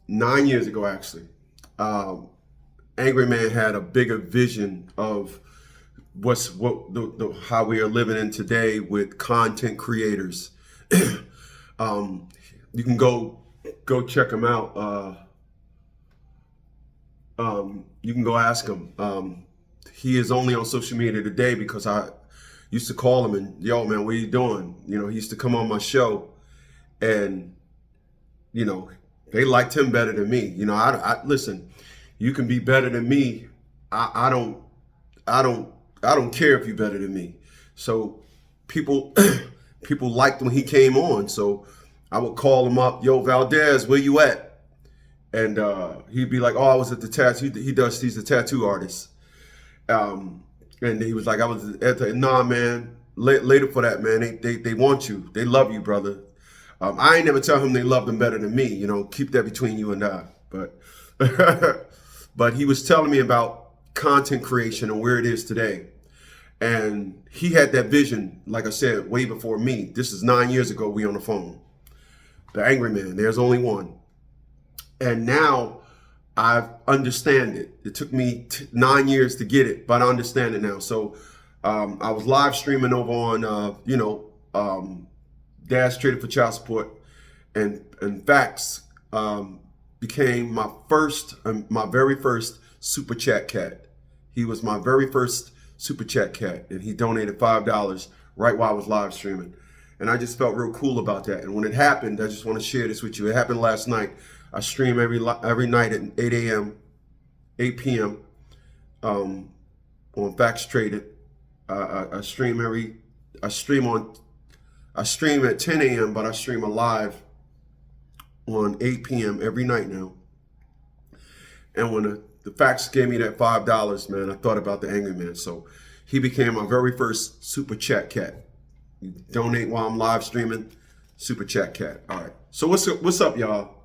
9 years ago, actually, um, Angry Man had a bigger vision of how we are living in today with content creators. um, you can go check him out. You can go ask him. He is only on social media today because I used to call him and, yo, man, what are you doing? You know, he used to come on my show, and you know, they liked him better than me. You know, I listen. You can be better than me. I don't. I don't. I don't care if you're better than me. So people people liked when he came on. So I would call him up, yo, Valdez, where you at? And he'd be like, oh, I was at the tattoo. He's a tattoo artist. And he was like, I was at the, nah, man, later for that, man. They want you. They love you, brother. I ain't never tell him they loved him better than me. You know, keep that between you and I. But but he was telling me about content creation and where it is today. And he had that vision, like I said, way before me. This is 9 years ago. We on the phone. The Angry Man. There's only one. And now I understand it. It took me 9 years to get it, but I understand it now. So I was live streaming over on, Dash Traded for Child Support, and Facts became my very first Super Chat cat. He was my very first Super Chat cat, and he donated $5 right while I was live streaming. And I just felt real cool about that. And when it happened, I just want to share this with you. It happened last night. I stream every night at 8 a.m., 8 p.m. On Facts Traded. I stream at 10 a.m., but I stream live on 8 p.m. every night now. And when the Facts gave me that $5, man, I thought about the Angry Man. So he became my very first Super Chat cat. You donate while I'm live streaming, Super Chat cat. All right. So what's up, y'all?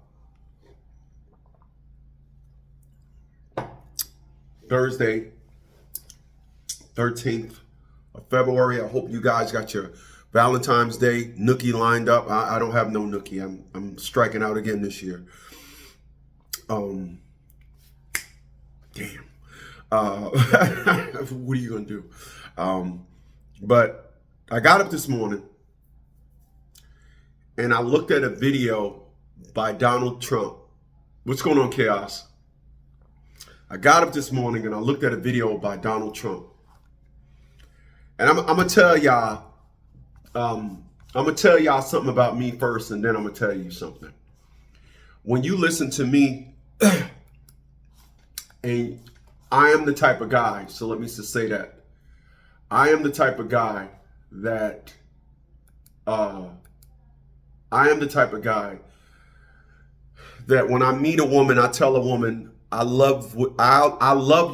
Thursday, 13th of February. I hope you guys got your Valentine's Day nookie lined up. I don't have no nookie. I'm striking out again this year. Damn. What are you gonna do? But I got up this morning and I looked at a video by Donald Trump. What's going on, Chaos? I got up this morning and I looked at a video by Donald Trump. And I'm gonna tell y'all, something about me first, and then I'm gonna tell you something. When you listen to me, and I am the type of guy, so let me just say that. I am the type of guy that when I meet a woman, I tell a woman, I love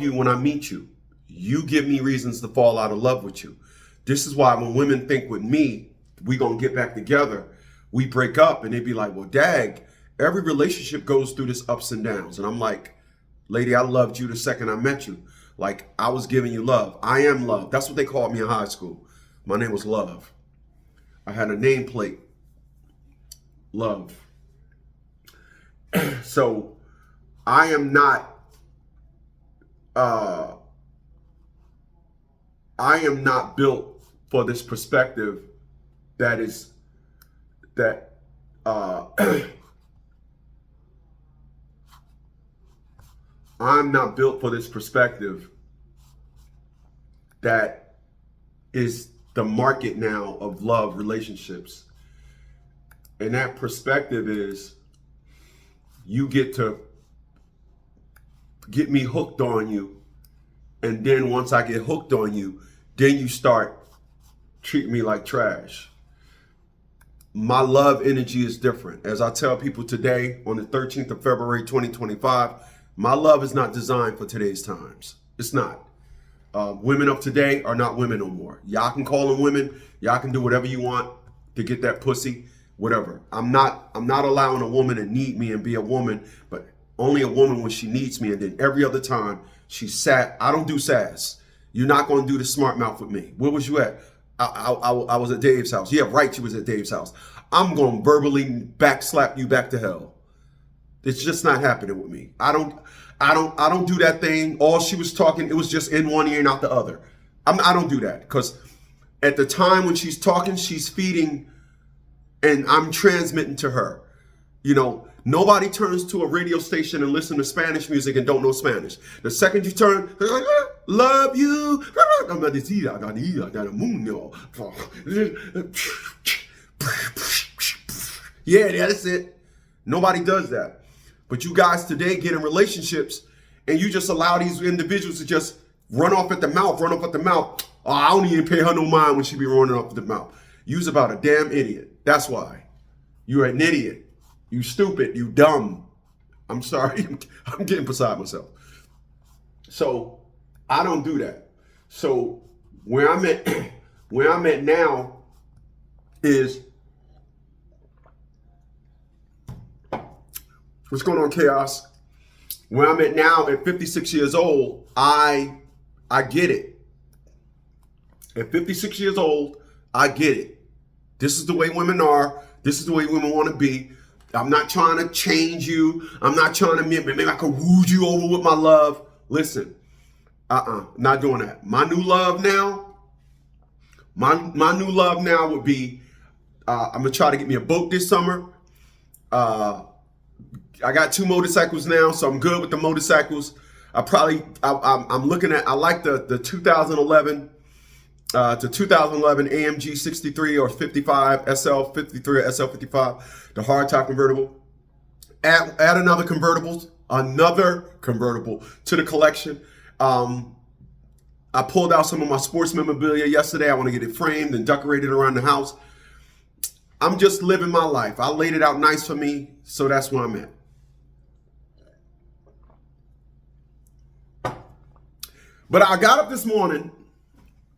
you when I meet you. You give me reasons to fall out of love with you. This is why when women think with me, we gonna get back together, we break up and they be like, well, dag, every relationship goes through this ups and downs. And I'm like, lady, I loved you the second I met you. Like, I was giving you love. I am love. That's what they called me in high school. My name was Love. I had a nameplate, Love. So I am not built for this perspective I'm not built for this perspective that is the market now of love relationships. And that perspective is you get to get me hooked on you. And then once I get hooked on you, then you start treating me like trash. My love energy is different. As I tell people today on the 13th of February, 2025, my love is not designed for today's times. It's not. Women of today are not women no more. Y'all can call them women. Y'all can do whatever you want to get that pussy, whatever. I'm not allowing a woman to need me and be a woman, but only a woman when she needs me. And then every other time she's sad. I don't do sass. You're not going to do the smart mouth with me. Where was you at? I was at Dave's house. Yeah, right. You was at Dave's house. I'm going to verbally backslap you back to hell. It's just not happening with me. I don't do that thing. All she was talking, it was just in one ear and out the other. I don't do that because at the time when she's talking, she's feeding and I'm transmitting to her. You know, nobody turns to a radio station and listen to Spanish music and don't know Spanish. The second you turn, they're like, love you. Yeah, that's it. Nobody does that. But you guys today get in relationships and you just allow these individuals to just run off at the mouth. Oh, I don't even pay her no mind when she be running off at the mouth. You's about a damn idiot. That's why. You're an idiot. You stupid. You dumb. I'm sorry. I'm getting beside myself. So I don't do that. So where I'm at now is, what's going on, Chaos? Where I'm at now at 56 years old, I get it. At 56 years old, I get it. This is the way women are. This is the way women want to be. I'm not trying to change you. I'm not trying to, maybe I can woo you over with my love. Listen, not doing that. My new love now would be, I'm going to try to get me a boat this summer. I got 2 motorcycles now, so I'm good with the motorcycles. I'm looking at, I like the 2011 AMG 63 or 55 SL53 or SL55, the hardtop convertible. Add another convertible to the collection. I pulled out some of my sports memorabilia yesterday. I want to get it framed and decorated around the house. I'm just living my life. I laid it out nice for me, so that's where I'm at. But I got up this morning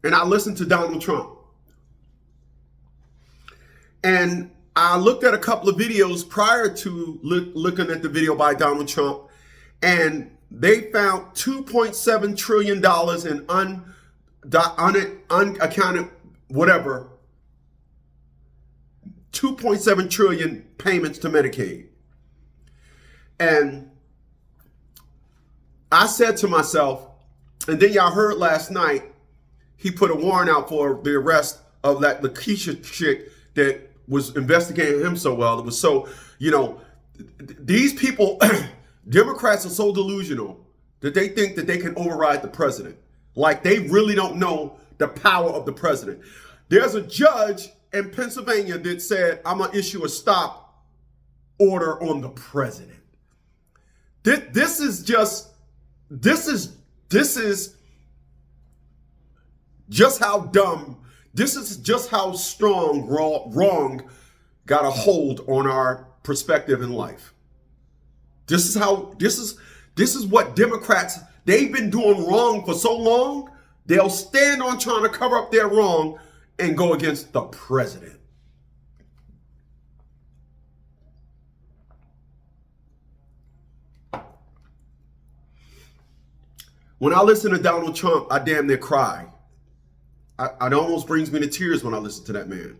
and I listened to Donald Trump. And I looked at a couple of videos prior to looking at the video by Donald Trump, and they found $2.7 trillion in unaccounted whatever, 2.7 trillion payments to Medicaid. And I said to myself, and then y'all heard last night, he put a warrant out for the arrest of that Lakeisha chick that was investigating him so well. It was so, these people, Democrats are so delusional that they think that they can override the president. Like they really don't know the power of the president. There's a judge in Pennsylvania that said, I'm going to issue a stop order on the president. This is just how dumb, this is just how strong wrong got a hold on our perspective in life. This is what Democrats, they've been doing wrong for so long, they'll stand on trying to cover up their wrong and go against the president. When I listen to Donald Trump, I damn near cry. It almost brings me to tears when I listen to that man.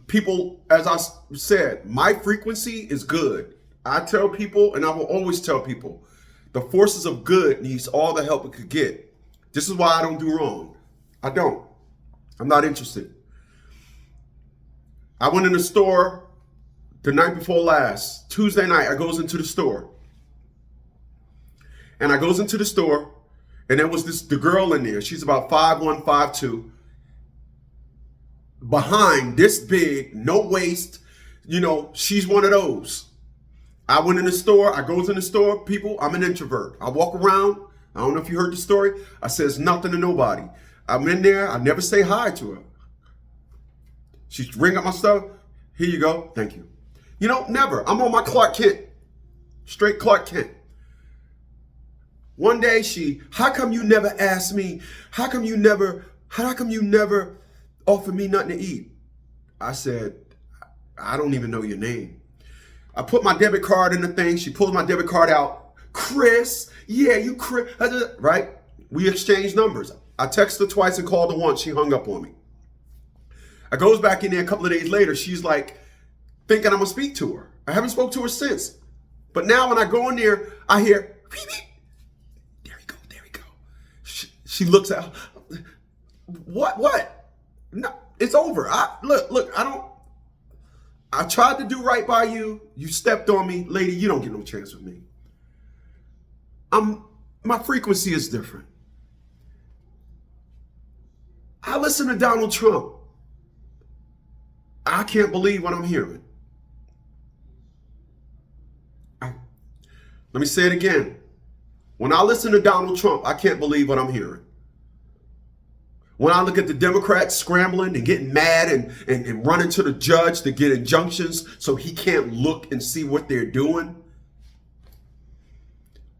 People, as I said, my frequency is good. I tell people, and I will always tell people, the forces of good needs all the help it could get. This is why I don't do wrong. I don't. I'm not interested. I went in the store the night before last, Tuesday night. I goes into the store. And I goes into the store, and there was the girl in there. She's about 5'1", 5'2". Behind, this big, no waist. She's one of those. I went in the store. I goes in the store, people. I'm an introvert. I walk around. I don't know if you heard the story. I says nothing to nobody. I'm in there. I never say hi to her. She ring up my stuff. Here you go. Thank you. Never. I'm on my Clark Kent. Straight Clark Kent. One day how come you never ask me? How come you never offer me nothing to eat? I said, I don't even know your name. I put my debit card in the thing. She pulls my debit card out. Chris, yeah, you Chris, right? We exchanged numbers. I texted her twice and called her once. She hung up on me. I goes back in there a couple of days later. She's like thinking I'm gonna speak to her. I haven't spoke to her since. But now when I go in there, I hear, there we go. She looks at, what? No, it's over. Look, I tried to do right by you. You stepped on me. Lady, you don't get no chance with me. My frequency is different. I listen to Donald Trump. I can't believe what I'm hearing. Let me say it again. When I listen to Donald Trump, I can't believe what I'm hearing. When I look at the Democrats scrambling and getting mad and running to the judge to get injunctions so he can't look and see what they're doing,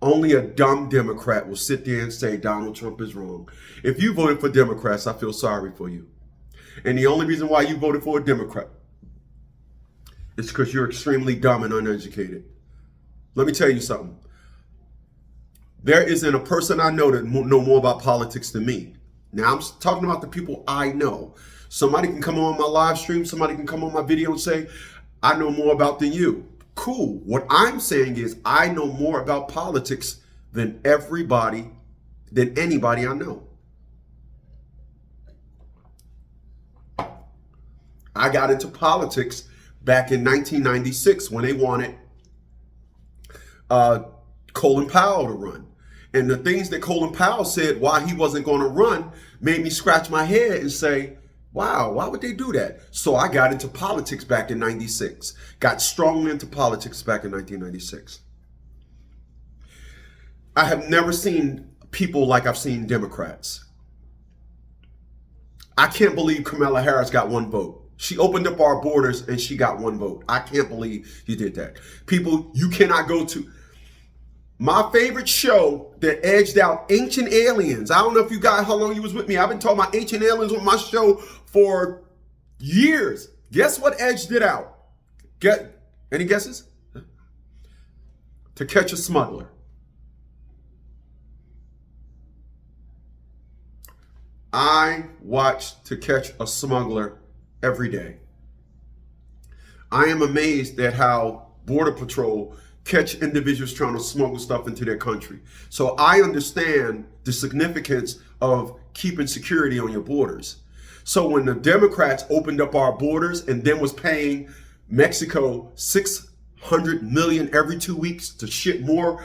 only a dumb Democrat will sit there and say Donald Trump is wrong. If you voted for Democrats, I feel sorry for you. And the only reason why you voted for a Democrat is because you're extremely dumb and uneducated. Let me tell you something. There isn't a person I know that know more about politics than me. Now, I'm talking about the people I know. Somebody can come on my live stream. Somebody can come on my video and say, I know more about than you. Cool. What I'm saying is I know more about politics than anybody I know. I got into politics back in 1996 when they wanted Colin Powell to run. And the things that Colin Powell said why he wasn't going to run made me scratch my head and say, wow, why would they do that? So I got into politics back in 96, got strongly into politics back in 1996. I have never seen people like I've seen Democrats. I can't believe Kamala Harris got one vote. She opened up our borders and she got one vote. I can't believe you did that. People, you cannot go to my favorite show that edged out Ancient Aliens. I don't know if you guys, how long you was with me. I've been talking about Ancient Aliens on my show for years. Guess what edged it out? Any guesses? To Catch a Smuggler. I watch To Catch a Smuggler every day. I am amazed at how Border Patrol catch individuals trying to smuggle stuff into their country. So I understand the significance of keeping security on your borders. So when the Democrats opened up our borders and then was paying Mexico $600 million every 2 weeks to ship more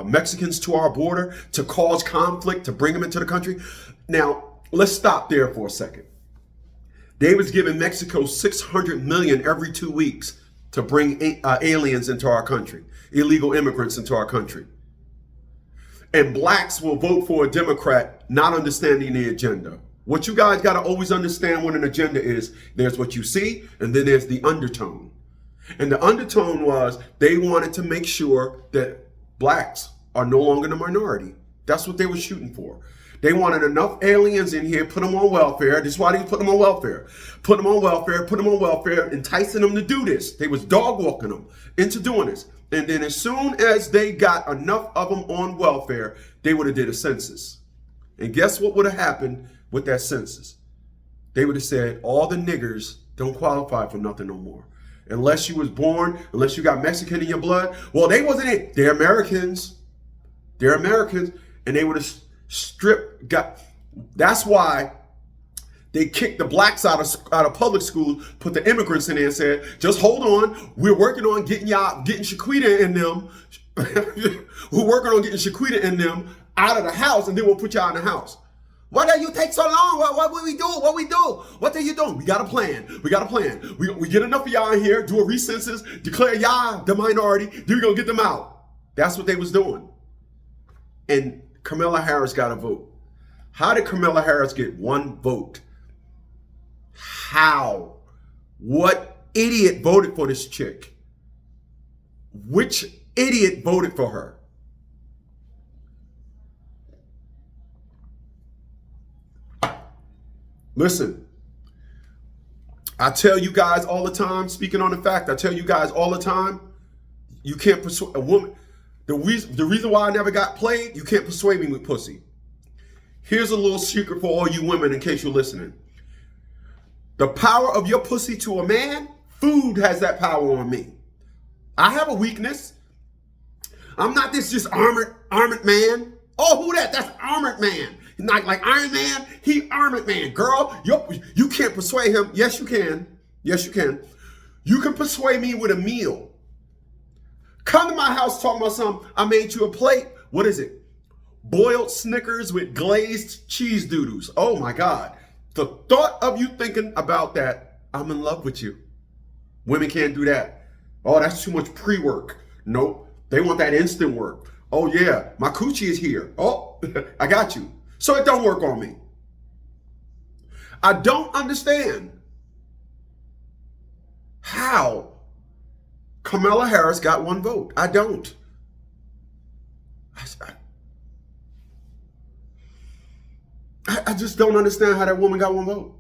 Mexicans to our border, to cause conflict, to bring them into the country. Now, let's stop there for a second. They was giving Mexico $600 million every 2 weeks to bring aliens into our country, illegal immigrants into our country. And blacks will vote for a Democrat not understanding the agenda. What you guys got to always understand what an agenda is, there's what you see, and then there's the undertone. And the undertone was they wanted to make sure that blacks are no longer the minority. That's what they were shooting for. They wanted enough aliens in here, put them on welfare. This is why they put them on welfare. Put them on welfare, enticing them to do this. They was dog walking them into doing this. And then as soon as they got enough of them on welfare, they would have did a census. And guess what would have happened with that census? They would have said, all the niggers don't qualify for nothing no more. Unless you was born, unless you got Mexican in your blood. Well, they wasn't it. They're Americans. They're Americans. And they would have that's why they kicked the blacks out of public schools, put the immigrants in there and said, just hold on, we're working on getting Shaquita in them. We're working on getting Shaquita in them out of the house, and then we'll put y'all in the house. Why do you take so long? What will we do? What are you doing? We got a plan. We get enough of y'all in here, do a recensus, declare y'all the minority, then we're gonna get them out. That's what they was doing. And Kamala Harris got a vote. How did Kamala Harris get one vote? How? What idiot voted for this chick? Which idiot voted for her? Listen, I tell you guys all the time, speaking on the fact, I tell you guys all the time, you can't persuade a woman. The reason why I never got played, you can't persuade me with pussy. Here's a little secret for all you women in case you're listening. The power of your pussy to a man Food has that power on me. I have a weakness. I'm not this just armored man. Oh, who that? That's Armored Man. Like Iron Man, he Armored Man. Girl, you can't persuade him. Yes, you can. Yes, you can. You can persuade me with a meal. Come to my house talking about something. I made you a plate. What is it? Boiled Snickers with glazed cheese doodles. Oh my God. The thought of you thinking about that, I'm in love with you. Women can't do that. Oh, that's too much pre-work. Nope. They want that instant work. Oh yeah, my coochie is here. Oh, I got you. So it don't work on me. I don't understand how Kamala Harris got 1 vote. I don't. I just don't understand how that woman got 1 vote.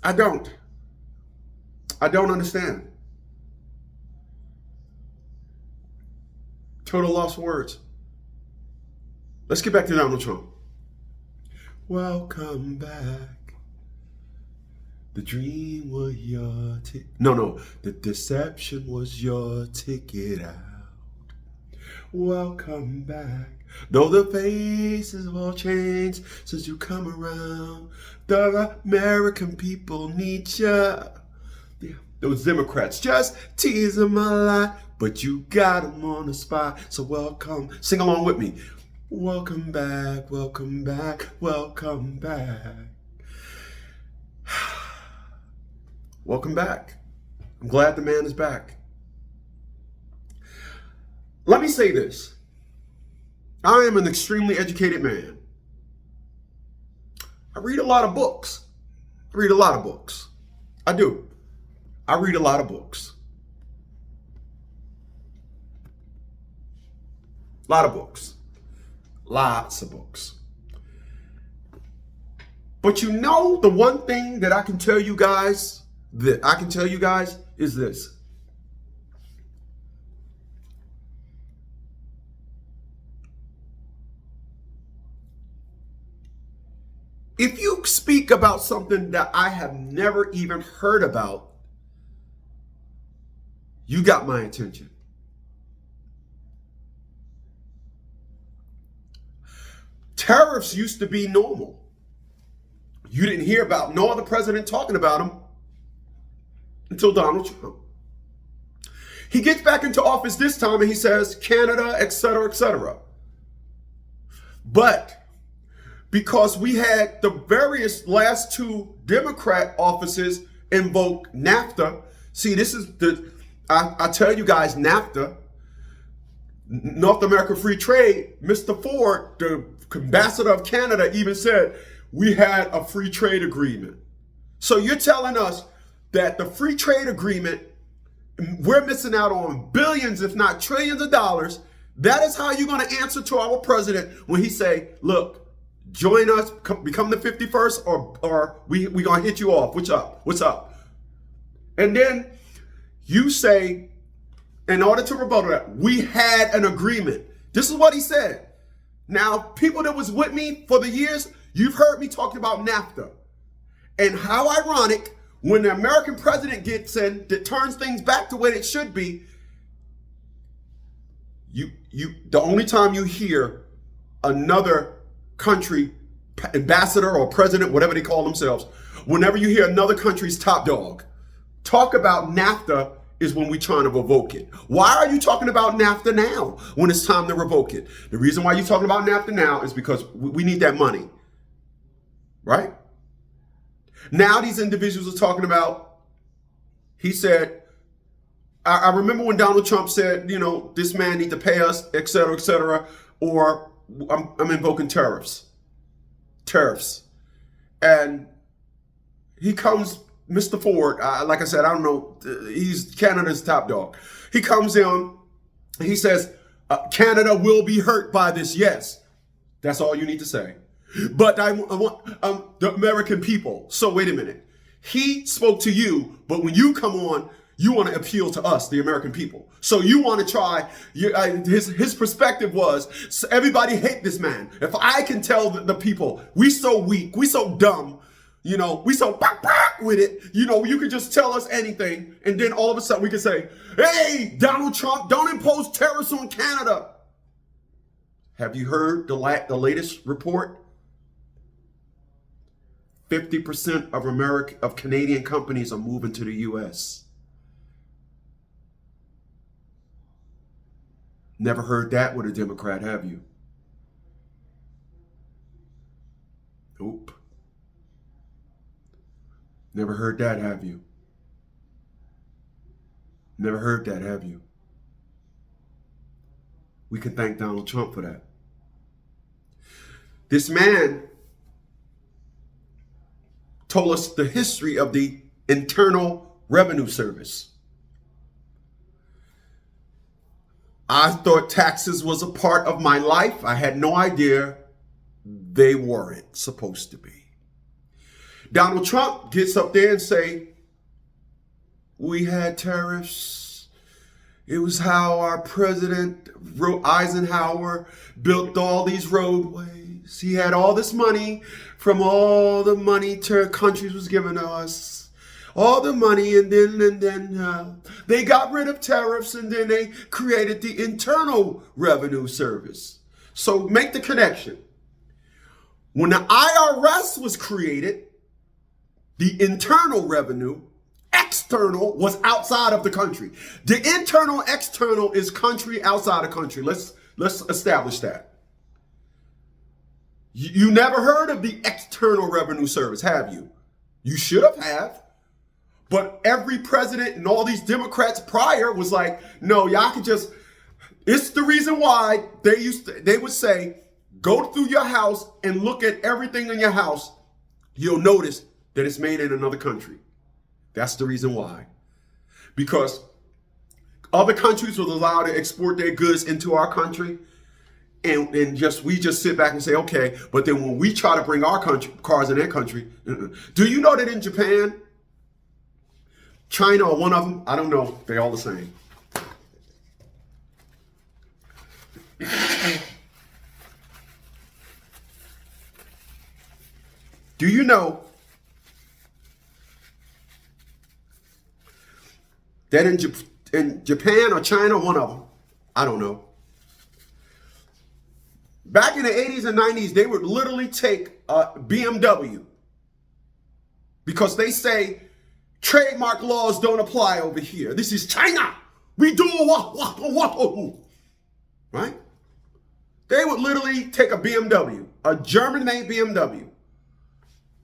I don't. I don't understand. Total lost words. Let's get back to Donald Trump. Welcome back. The dream was your ticket. No. The deception was your ticket out. Welcome back. Though the faces have all changed since you come around, the American people need ya. Yeah, those Democrats just tease them a lot, but you got them on the spot. So welcome. Sing along with me. Welcome back, welcome back, welcome back. Welcome back. I'm glad the man is back. Let me say this. I am an extremely educated man. I read a lot of books. I read a lot of books. I do. I read a lot of books. A lot of books. Lots of books. But you know, the one thing that I can tell you guys, is this. If you speak about something that I have never even heard about, you got my attention. Tariffs used to be normal. You didn't hear about no other president talking about them until Donald Trump. He gets back into office this time and he says Canada, etc., etc. But because we had the various last 2 Democrat offices invoke NAFTA. See, this is I tell you guys, NAFTA, North American Free Trade, Mr. Ford, the ambassador of Canada, even said we had a free trade agreement. So you're telling us that the free trade agreement, we're missing out on billions, if not trillions of dollars. That is how you're going to answer to our president when he say, look, join us, become the 51st, or we going to hit you off. What's up? What's up? And then you say, in order to rebuttal that, we had an agreement. This is what he said. Now, people that was with me for the years, you've heard me talking about NAFTA. And how ironic, when the American president gets in, that turns things back to what it should be, the only time you hear another country ambassador or president, whatever they call themselves, whenever you hear another country's top dog talk about NAFTA, is when we're trying to revoke it. Why are you talking about NAFTA now when it's time to revoke it? The reason why you're talking about NAFTA now is because we need that money, right? Now these individuals are talking about, he said, I remember when Donald Trump said, you know, this man need to pay us, et cetera, or I'm invoking tariffs. And he comes, Mr. Ford, like I said, I don't know, he's Canada's top dog. He comes in, he says, Canada will be hurt by this, yes. That's all you need to say. But I want the American people. So wait a minute. He spoke to you, but when you come on, you want to appeal to us, the American people. So you want to try, his perspective was, so everybody hate this man. If I can tell the people, we so weak, we so dumb, you know, we so, start with it, you know, you could just tell us anything, and then all of a sudden we could say, hey, Donald Trump, don't impose tariffs on Canada. Have you heard the latest report? 50% of Canadian companies are moving to the U.S. Never heard that with a Democrat, have you? Nope. Never heard that, have you? Never heard that, have you? We can thank Donald Trump for that. This man told us the history of the Internal Revenue Service. I thought taxes was a part of my life. I had no idea they weren't supposed to be. Donald Trump gets up there and say, we had tariffs. It was how our president, Eisenhower, built all these roadways. He had all this money from all the money countries was giving us. All the money, and then they got rid of tariffs, and then they created the Internal Revenue Service. So make the connection. When the IRS was created, the internal revenue, external, was outside of the country. The internal, external is country, outside of country. Let's establish that. You never heard of the External Revenue Service, have you? You should have. But every president and all these Democrats prior was like, no, y'all can just, it's the reason why they would say, go through your house and look at everything in your house. You'll notice that it's made in another country. That's the reason why. Because other countries was allowed to export their goods into our country, and we just sit back and say, okay, but then when we try to bring our cars in their country, do you know that in Japan, China or one of them, I don't know, they're all the same. Do you know that in Japan or China, one of them, I don't know, back in the 80s and 90s, they would literally take a BMW because they say trademark laws don't apply over here. This is China. We do what, right? They would literally take a BMW, a German-made BMW,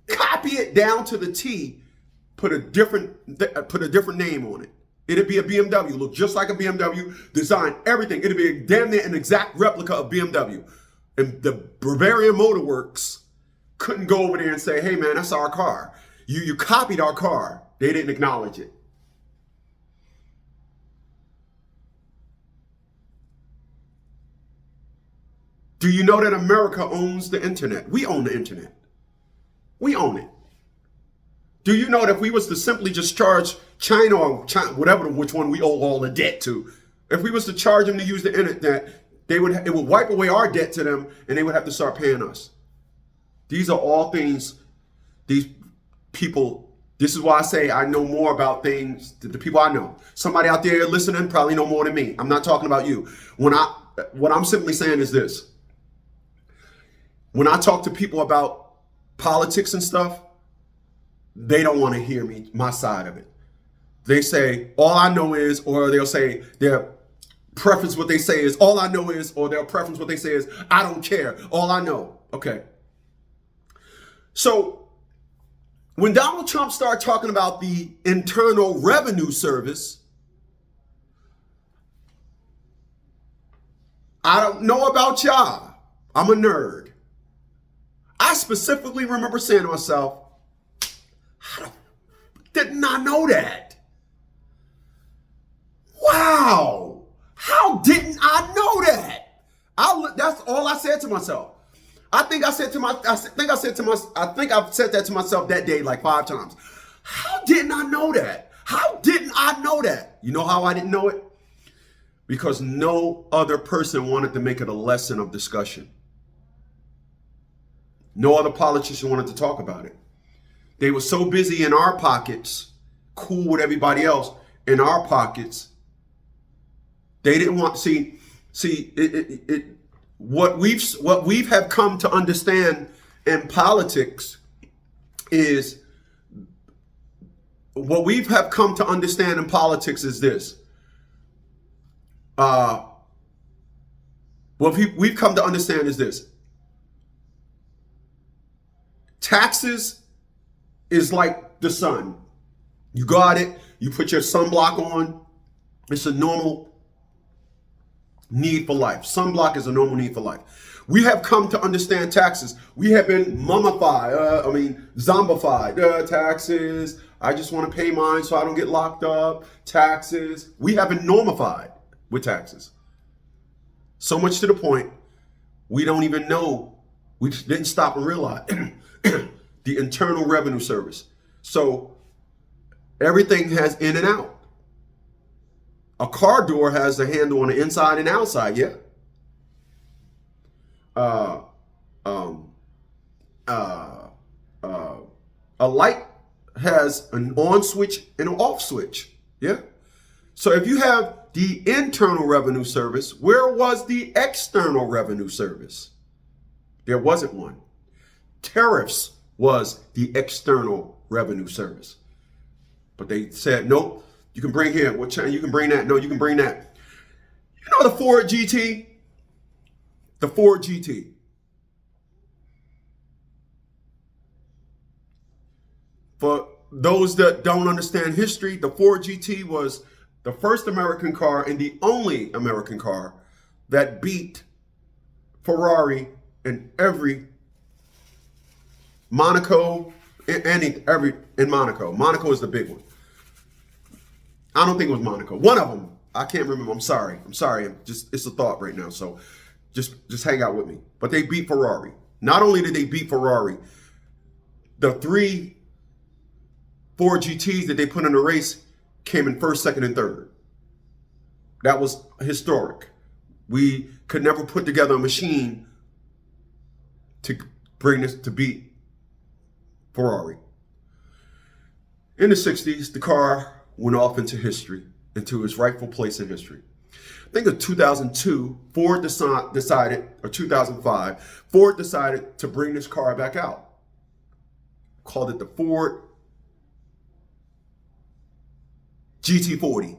copy it down to the T, put a different name on it. It'd be a BMW, look just like a BMW, design everything. It'd be damn near an exact replica of BMW. And the Bavarian Motor Works couldn't go over there and say, hey man, that's our car. You copied our car. They didn't acknowledge it. Do you know that America owns the internet? We own the internet. We own it. Do you know that if we was to simply just charge China or whatever, which one we owe all the debt to, if we was to charge them to use the internet, it would wipe away our debt to them, and they would have to start paying us. These are all things these people. This is why I say I know more about things than the people I know. Somebody out there listening probably know more than me. I'm not talking about you. What I'm simply saying is this. When I talk to people about politics and stuff, they don't want to hear my side of it. They say, all I know is, or they'll say their preference, what they say is, all I know is, or their preference, what they say is, I don't care. All I know. Okay. So when Donald Trump started talking about the Internal Revenue Service, I don't know about y'all. I'm a nerd. I specifically remember saying to myself, didn't I know that? Wow. How didn't I know that? That's all I said to myself. I think I've said that to myself that day like 5 times. How didn't I know that? How didn't I know that? You know how I didn't know it? Because no other person wanted to make it a lesson of discussion. No other politician wanted to talk about it. They were so busy in our pockets, cool with everybody else in our pockets. They didn't want what we've have come to understand in politics is this. What we've come to understand is this. Taxes is like the sun. You got it. You put your sunblock on. It's a normal need for life. Sunblock is a normal need for life. We have come to understand taxes. We have been zombified. Taxes. I just want to pay mine so I don't get locked up. Taxes. We have been normified with taxes. So much to the point, we don't even know. We didn't stop and realize the Internal Revenue Service. So everything has in and out. A car door has a handle on the inside and outside, yeah. A light has an on switch and an off switch, yeah. So if you have the Internal Revenue Service, where was the External Revenue Service? There wasn't one. Tariffs was the External Revenue Service. But they said, nope, you can bring here. What you can bring that? No, you can bring that. You know the Ford GT? The Ford GT. For those that don't understand history, the Ford GT was the first American car and the only American car that beat Ferrari in every Monaco, in Monaco. Monaco is the big one. I don't think it was Monaco. One of them. I can't remember. I'm sorry. It's a thought right now. So just hang out with me. But they beat Ferrari. Not only did they beat Ferrari, the 3 Ford GTs that they put in the race came in first, second, and third. That was historic. We could never put together a machine to bring this to beat Ferrari. In the 60s, the car went off into history, into its rightful place in history. I think in 2002, Ford decided, or 2005, Ford decided to bring this car back out. Called it the Ford GT40.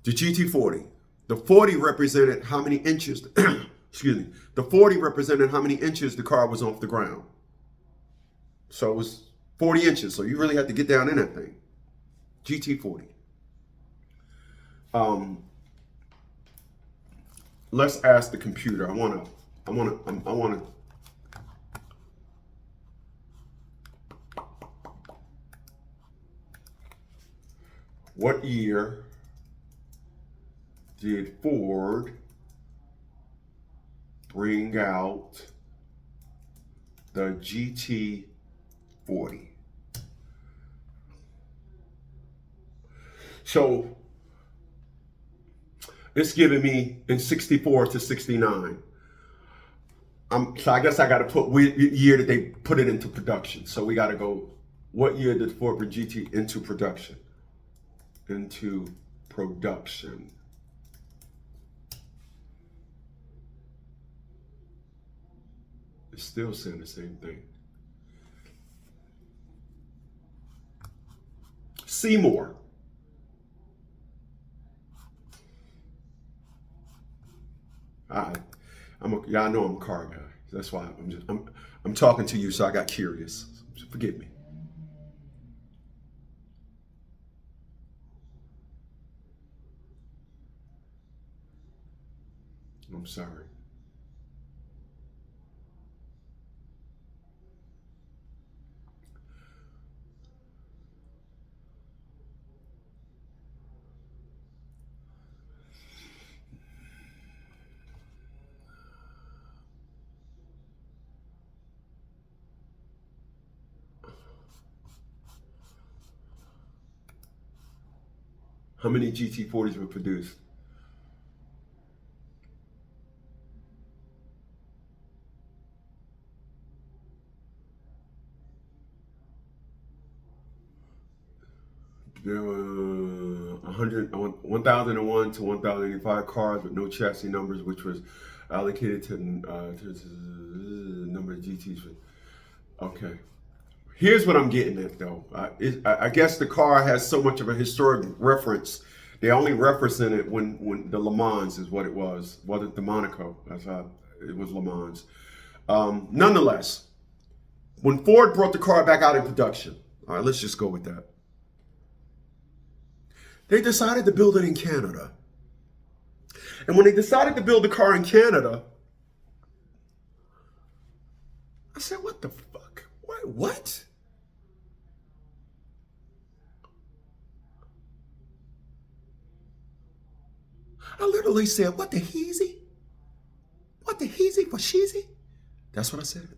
The GT40. The 40 represented how many inches, excuse me, the 40 represented how many inches the car was off the ground. So it was 40 inches. So you really had to get down in that thing. GT40. Let's ask the computer. I wanna. What year did Ford bring out the GT40? So it's giving me in 64 to 69. So I guess I got to put what year did they put it into production. So we got to go, what year did Ford bring GT into production? Into production. It's still saying the same thing. Seymour. Y'all know I'm a car guy. That's why I'm talking to you, so I got curious. So forgive me. I'm sorry. How many GT40s were produced? 1,001 to 1,085 cars with no chassis numbers, which was allocated to the number of GTs. Okay. Here's what I'm getting at, though. I guess the car has so much of a historic reference. They only referencing it when the Le Mans is what it was. Wasn't the Monaco? That's how it was Le Mans. Nonetheless, when Ford brought the car back out in production, all right, let's just go with that. They decided to build it in Canada. And when they decided to build the car in Canada, I said, what the fuck? What? I literally said, what the heezy? What the heezy for sheezy? That's what I said.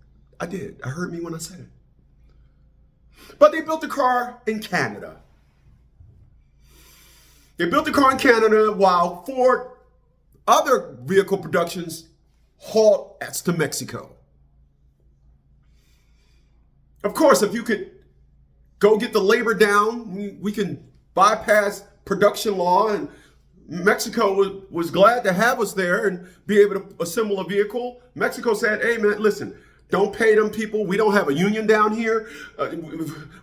I did. I heard me when I said it. But they built the car in Canada. They built the car in Canada while Ford other vehicle productions halt to Mexico. Of course, if you could go get the labor down, we can bypass production law, and Mexico was glad to have us there and be able to assemble a vehicle. Mexico said, hey man, listen, don't pay them people. We don't have a union down here.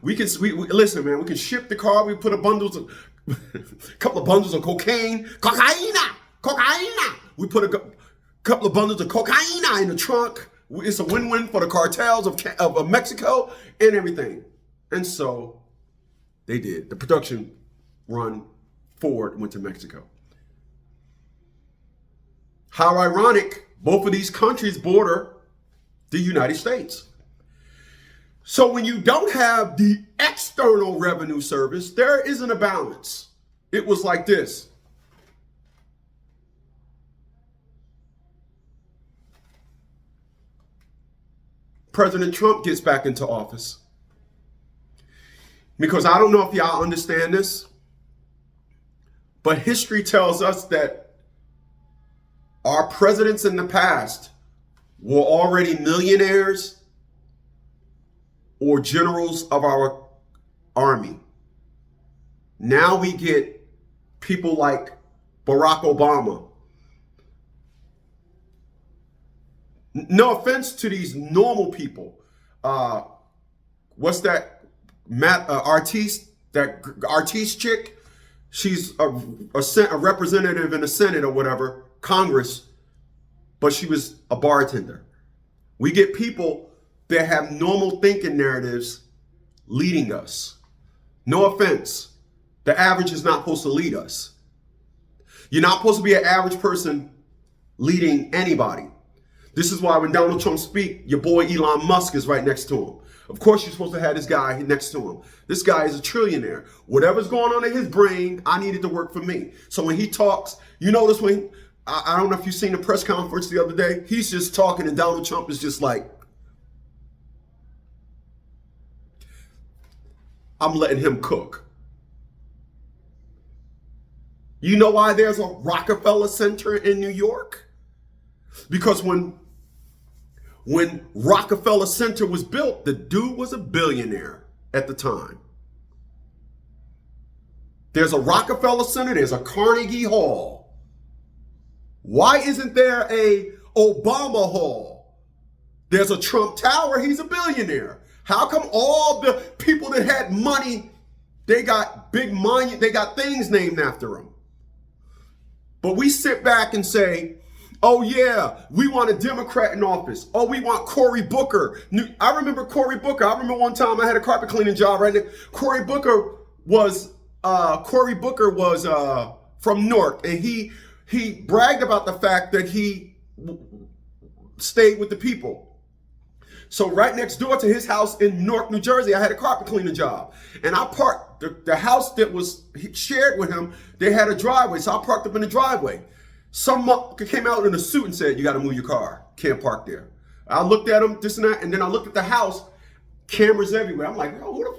Listen, man, we can ship the car. We put a couple of bundles of cocaine. We put a couple of bundles of cocaine in the trunk. It's a win-win for the cartels of Mexico and everything. And so they did. The production run Ford went to Mexico. How ironic, both of these countries border the United States. So when you don't have the external revenue service, there isn't a balance. It was like this. President Trump gets back into office. Because I don't know if y'all understand this, but history tells us that our presidents in the past were already millionaires or generals of our army. Now we get people like Barack Obama. No offense to these normal people. What's that Artiste chick? She's a representative in the Senate or whatever, Congress, but she was a bartender. We get people that have normal thinking narratives leading us. No offense. The average is not supposed to lead us. You're not supposed to be an average person leading anybody. This is why when Donald Trump speaks, your boy Elon Musk is right next to him. Of course, you're supposed to have this guy next to him. This guy is a trillionaire. Whatever's going on in his brain, I need it to work for me. So when he talks, you notice when, I don't know if you've seen the press conference the other day, he's just talking and Donald Trump is just like, I'm letting him cook. You know why there's a Rockefeller Center in New York? Because when Rockefeller Center was built, the dude was a billionaire at the time. There's a Rockefeller Center, there's a Carnegie Hall. Why isn't there a Obama Hall? There's a Trump Tower, he's a billionaire. How come all the people that had money, they got big money, they got things named after them? But we sit back and say, oh yeah, we want a Democrat in office. Oh, we want Cory Booker. I remember Cory Booker. I remember one time I had a carpet cleaning job right there. Cory Booker was from Newark, and he bragged about the fact that he stayed with the people. So right next door to his house in Newark, New Jersey, I had a carpet cleaning job. And I parked, the house that was shared with him, they had a driveway. So I parked up in the driveway. Some came out in a suit and said, you got to move your car. Can't park there. I looked at him, this and that, and then I looked at the house, cameras everywhere. I'm like, oh, who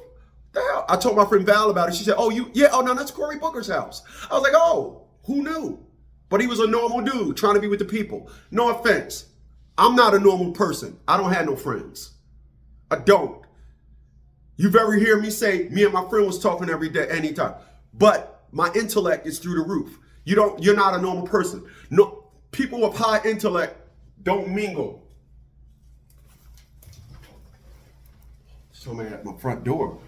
the hell? I told my friend Val about it. She said, oh, no, that's Cory Booker's house. I was like, oh, who knew? But he was a normal dude trying to be with the people. No offense. I'm not a normal person. I don't have no friends. I don't. You've ever hear me say, me and my friend was talking every day, anytime. But my intellect is through the roof. You're not a normal person. No, people with high intellect don't mingle. Somebody at my front door.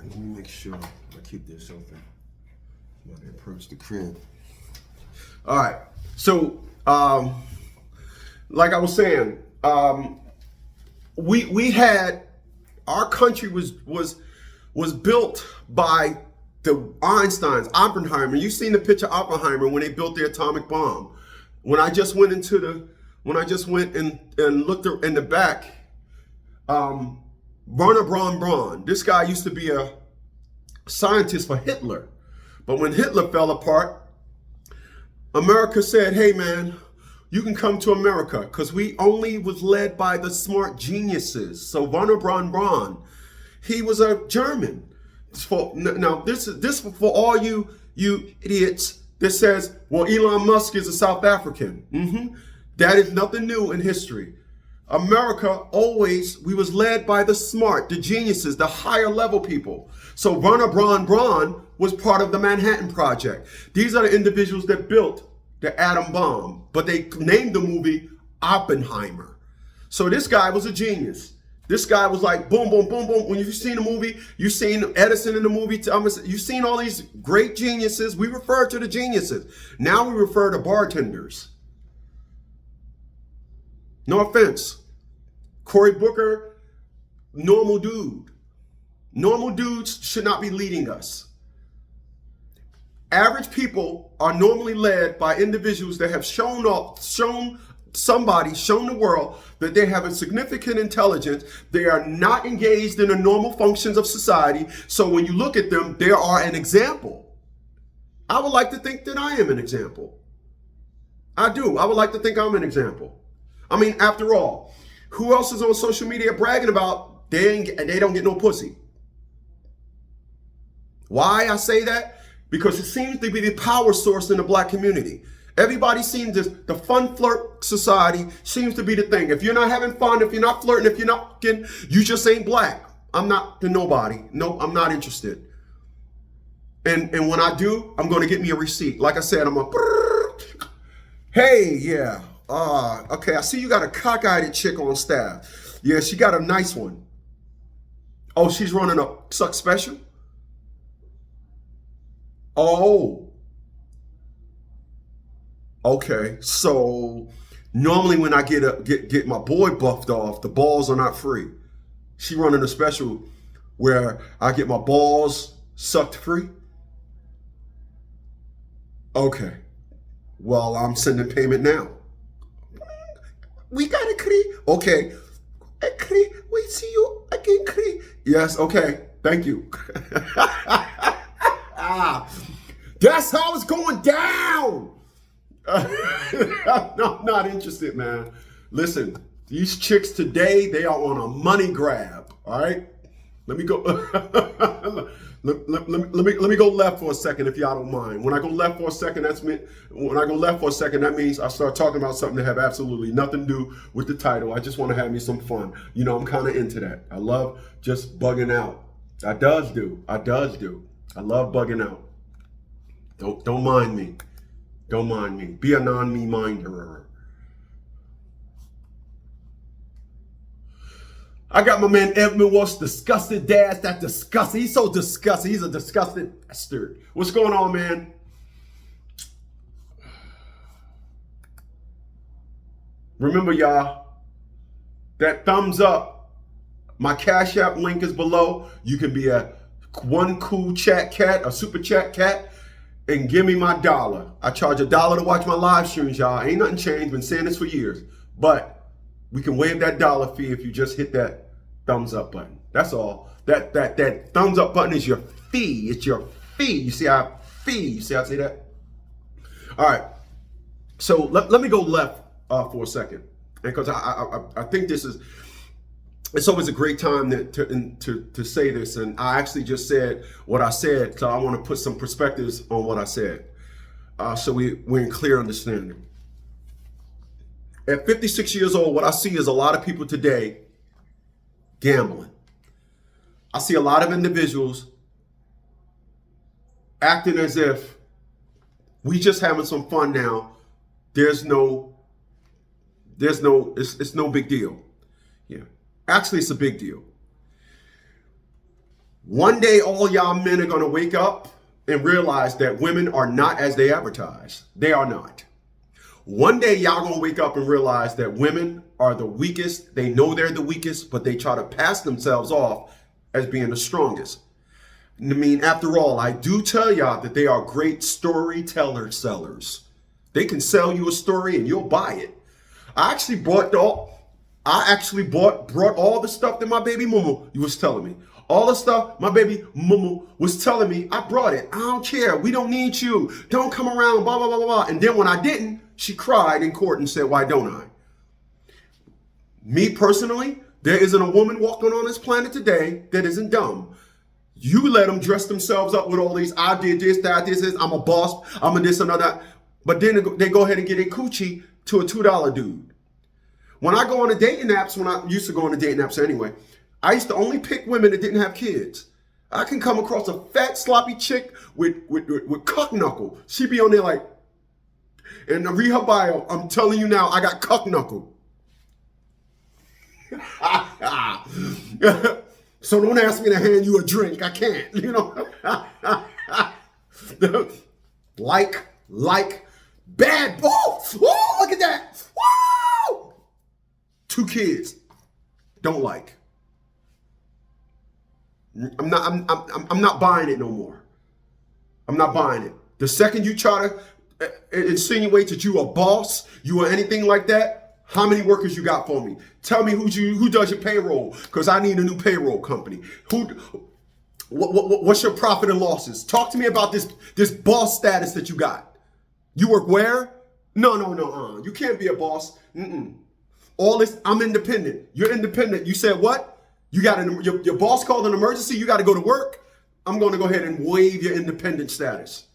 Let me make sure I keep this open. I'm about to approach the crib. All right. So, like I was saying, we had our country was built by the Einsteins, Oppenheimer. You've seen the picture of Oppenheimer when they built the atomic bomb. When I just went and looked in the back, Werner von Braun. This guy used to be a scientist for Hitler. But when Hitler fell apart, America said, hey man, you can come to America because we only was led by the smart geniuses. So Werner von Braun, he was a German. Now this is for all you idiots that says, well, Elon Musk is a South African. That is nothing new in history. America always, we was led by the smart, the geniuses, the higher level people. So Werner von Braun was part of the Manhattan Project. These are the individuals that built the atom bomb, but they named the movie Oppenheimer. So this guy was a genius. This guy was like, boom, boom, boom, boom. When you've seen the movie, you've seen Edison in the movie. You've seen all these great geniuses. We refer to the geniuses. Now we refer to bartenders. No offense. Cory Booker, normal dude. Normal dudes should not be leading us. Average people are normally led by individuals that have shown the world that they have a significant intelligence. They are not engaged in the normal functions of society. So when you look at them, they are an example. I would like to think that I am an example. I do. I would like to think I'm an example. I mean, after all, who else is on social media bragging about they don't get no pussy? Why I say that? Because it seems to be the power source in the black community. Everybody seems the fun flirt society seems to be the thing. If you're not having fun, if you're not flirting, if you're not getting, you just ain't black. I'm not the nobody. No, I'm not interested. And when I do, I'm going to get me a receipt. Like I said, I'm a, hey, yeah. Okay, I see you got a cockeyed chick on staff. Yeah, she got a nice one. Oh, she's running a suck special? Oh. Okay, so normally when I get my boy buffed off, the balls are not free. She running a special where I get my balls sucked free? Okay. Well, I'm sending payment now. We got it, Cree. Okay. Cree, we see you again, Cree. Yes, okay. Thank you. That's how it's going down. No, I'm not interested, man. Listen, these chicks today, they are on a money grab. All right. Let me go. let me go left for a second, if y'all don't mind. When I go left for a second, that means I start talking about something that have absolutely nothing to do with the title. I just want to have me some fun. You know, I'm kind of into that. I love just bugging out. I does do. I love bugging out. Don't mind me. Don't mind me. Be a non-me minder. I got my man Edmund Walsh, disgusted dads. That disgusting. He's so disgusting. He's a disgusting bastard. What's going on, man? Remember, y'all, that thumbs up. My Cash App link is below. You can be a one cool chat cat, a super chat cat, and give me my $1. I charge $1 to watch my live streams, y'all. Ain't nothing changed. Been saying this for years. But we can waive that $1 fee if you just hit that thumbs up button. That's all. That thumbs up button is your fee. It's your fee. You see how fee? You see how I say that? All right. So let me go left for a second, because I think this is, it's always a great time to say this, and I actually just said what I said, so I want to put some perspectives on what I said, so we're in clear understanding. At 56 years old, what I see is a lot of people today gambling. I see a lot of individuals acting as if we just having some fun now. It's no big deal. Yeah. Actually, it's a big deal. One day, all y'all men are going to wake up and realize that women are not as they advertise. They are not. One day, y'all going to wake up and realize that women are the weakest. They know they're the weakest, but they try to pass themselves off as being the strongest. I mean, after all, I do tell y'all that they are great storyteller sellers. They can sell you a story and you'll buy it. I actually brought all the stuff that my baby mama was telling me. All the stuff my baby mama was telling me, I brought it. I don't care. We don't need you. Don't come around, blah, blah, blah, blah, blah. And then when I didn't, she cried in court and said, why don't I? Me personally, there isn't a woman walking on this planet today that isn't dumb. You let them dress themselves up with all these, I did this, that, this, I'm a boss, I'm a this, another. But then they go ahead and get a coochie to a $2 dude. When I go on the dating apps, when I used to go on the dating apps anyway, I used to only pick women that didn't have kids. I can come across a fat, sloppy chick with cuck knuckle. She be on there like, and to read her bio, I'm telling you now, I got cuck knuckle. So don't ask me to hand you a drink. I can't, you know. like, bad. Oh, look at that. Woo! 2 kids. Don't like. I'm not buying it no more. I'm not buying it. The second you try to insinuate that you a boss, you or anything like that, how many workers you got for me? Tell me who does your payroll, because I need a new payroll company. What's your profit and losses? Talk to me about this boss status that you got. You work where? No. You can't be a boss. All this, I'm independent. You're independent. You said what? You got your boss called an emergency. You got to go to work. I'm going to go ahead and waive your independent status.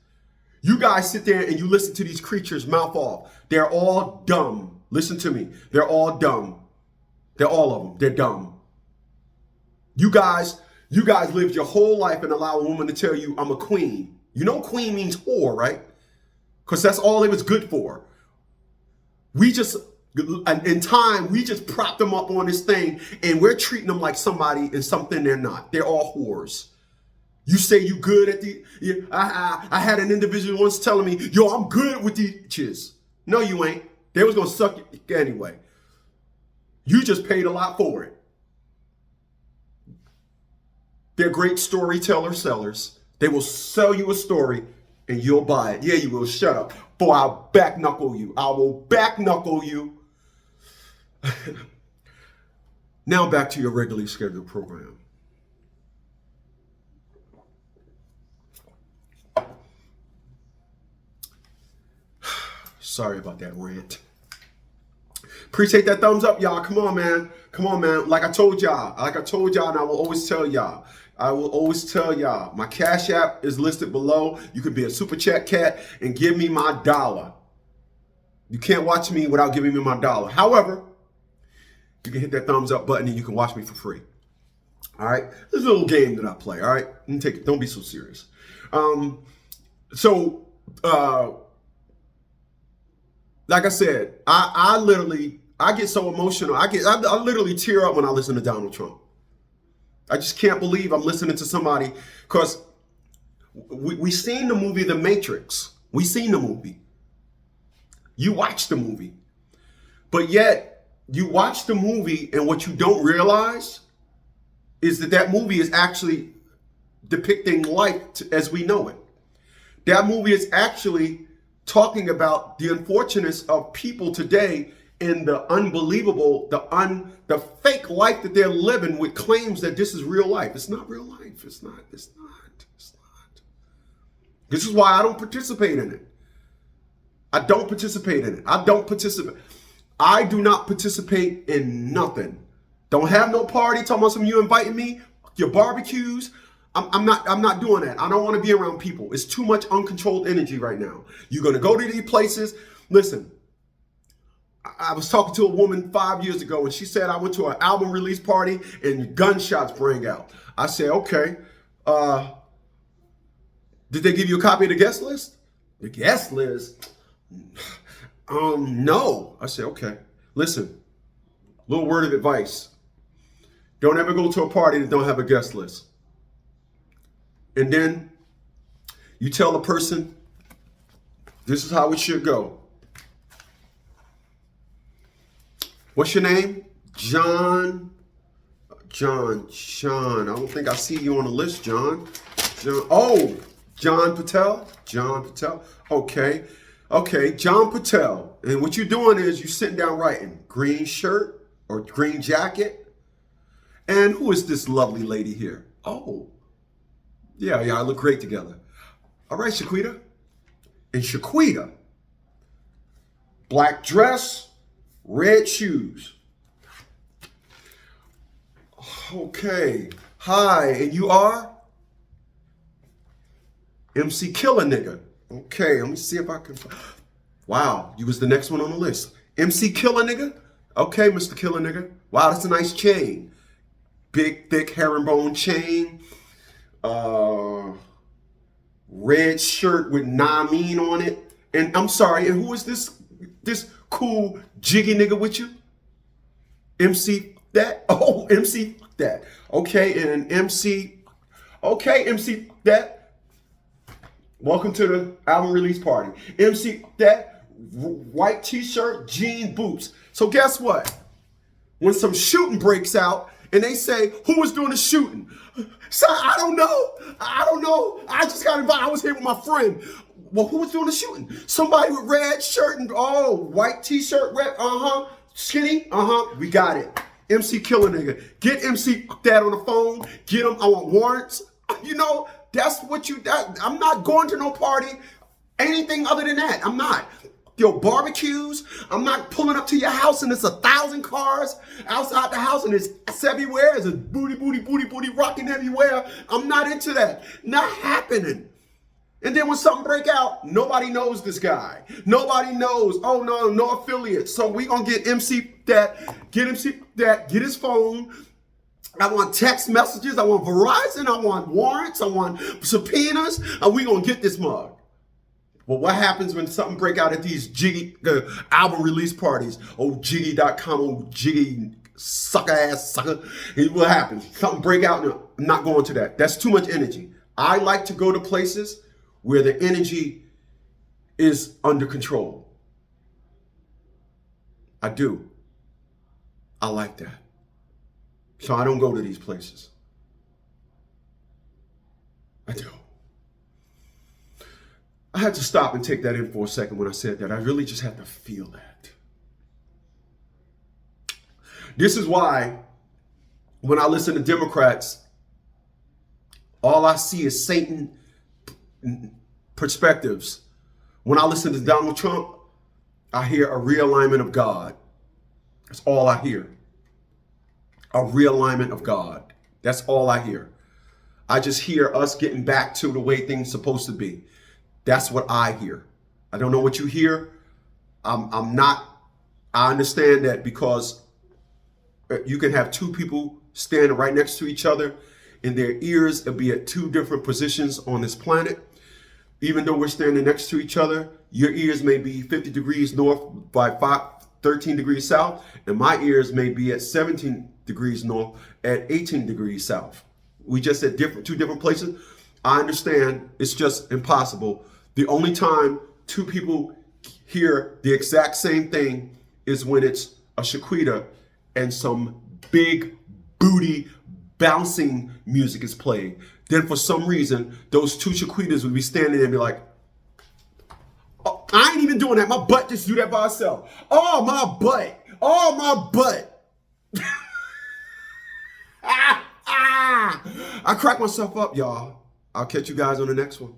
You guys sit there and you listen to these creatures mouth off. They're all dumb. Listen to me. They're all dumb. They're all of them. They're dumb. You guys lived your whole life and allow a woman to tell you, I'm a queen. You know queen means whore, right? Because that's all it was good for. In time, we just propped them up on this thing and we're treating them like somebody and something they're not. They're all whores. You say you good at I had an individual once telling me, yo, I'm good with these chis. No, you ain't. They was going to suck it anyway. You just paid a lot for it. They're great storyteller sellers. They will sell you a story and you'll buy it. Yeah, you will. Shut up. For I'll back knuckle you. I will back knuckle you. Now back to your regularly scheduled program. Sorry about that rant. Appreciate that thumbs up, y'all. Come on, man. Come on, man. Like I told y'all, and I will always tell y'all. My Cash App is listed below. You can be a super chat cat and give me my $1. You can't watch me without giving me my $1. However, you can hit that thumbs up button and you can watch me for free. All right. This is a little game that I play. All right. Don't be so serious. Like I said, I get so emotional. I literally tear up when I listen to Donald Trump. I just can't believe I'm listening to somebody, because we seen the movie The Matrix. We seen the movie. You watched the movie. But yet, you watch the movie, and what you don't realize is that that movie is actually depicting life as we know it. That movie is actually talking about the unfortunates of people today and the unbelievable, the fake life that they're living with claims that this is real life. It's not real life. It's not. This is why I don't participate in it. I don't participate in it. I do not participate in nothing. Don't have no party. Talking about some you inviting me, your barbecues. I'm not doing that. I don't want to be around people. It's too much uncontrolled energy right now. You're gonna go to these places. Listen, I was talking to a woman 5 years ago, and she said I went to an album release party and gunshots rang out. I said, okay. Did they give you a copy of the guest list? The guest list? No. I said, okay. Listen, little word of advice. Don't ever go to a party that don't have a guest list. And then you tell the person, this is how it should go. What's your name? John. I don't think I see you on the list, John. John Patel. Okay, John Patel. And what you're doing is you're sitting down writing green shirt or green jacket. And who is this lovely lady here? Oh, yeah, I look great together. All right, Shaquita. And Shaquita, black dress, red shoes. Okay. Hi, and you are? MC Killer Nigga. Okay, let me see if I can. Wow, you was the next one on the list. MC Killer Nigga? Okay, Mr. Killer Nigga. Wow, that's a nice chain. Big, thick herringbone chain. Red shirt with Namin on it. And I'm sorry, and who is this cool jiggy nigga with you? MC that? Oh, MC that. Okay, and MC. Okay, MC that. Welcome to the album release party. MC that, white t-shirt, jean boots. So guess what? When some shooting breaks out and they say, who was doing the shooting? So I don't know. I just got invited. I was here with my friend. Well, who was doing the shooting? Somebody with red shirt and white t-shirt, red, skinny, we got it. MC Killer Nigga. Get MC that on the phone. Get him. I want warrants. You know, that's what I'm not going to no party, anything other than that. I'm not. Your barbecues, I'm not pulling up to your house and it's 1,000 cars outside the house and it's everywhere. There's a booty rocking everywhere. I'm not into that. Not happening. And then when something break out, nobody knows this guy. Nobody knows. Oh, no affiliates. So we gonna get MC that, get his phone. I want text messages. I want Verizon. I want warrants. I want subpoenas. And we gonna get this mug. Well, what happens when something break out at these jiggy album release parties? Oh, jiggy.com, oh, jiggy sucker. What happens? Something break out? No, I'm not going to that. That's too much energy. I like to go to places where the energy is under control. I do. I like that. So I don't go to these places. I do. I had to stop and take that in for a second when I said that. I really just had to feel that. This is why when I listen to Democrats, all I see is Satan perspectives. When I listen to Donald Trump, I hear a realignment of God. That's all I hear. A realignment of God. That's all I hear. I just hear us getting back to the way things are supposed to be. That's what I hear. I don't know what you hear. I understand that because you can have two people standing right next to each other and their ears will be at two different positions on this planet. Even though we're standing next to each other, your ears may be 50 degrees north by 13 degrees south, and my ears may be at 17 degrees north at 18 degrees south. We just at two different places. I understand it's just impossible. The only time two people hear the exact same thing is when it's a Shaquita and some big booty bouncing music is played. Then for some reason, those two Shaquitas would be standing there and be like, oh, I ain't even doing that. My butt just do that by itself. Oh, my butt. Oh, my butt. I crack myself up, y'all. I'll catch you guys on the next one.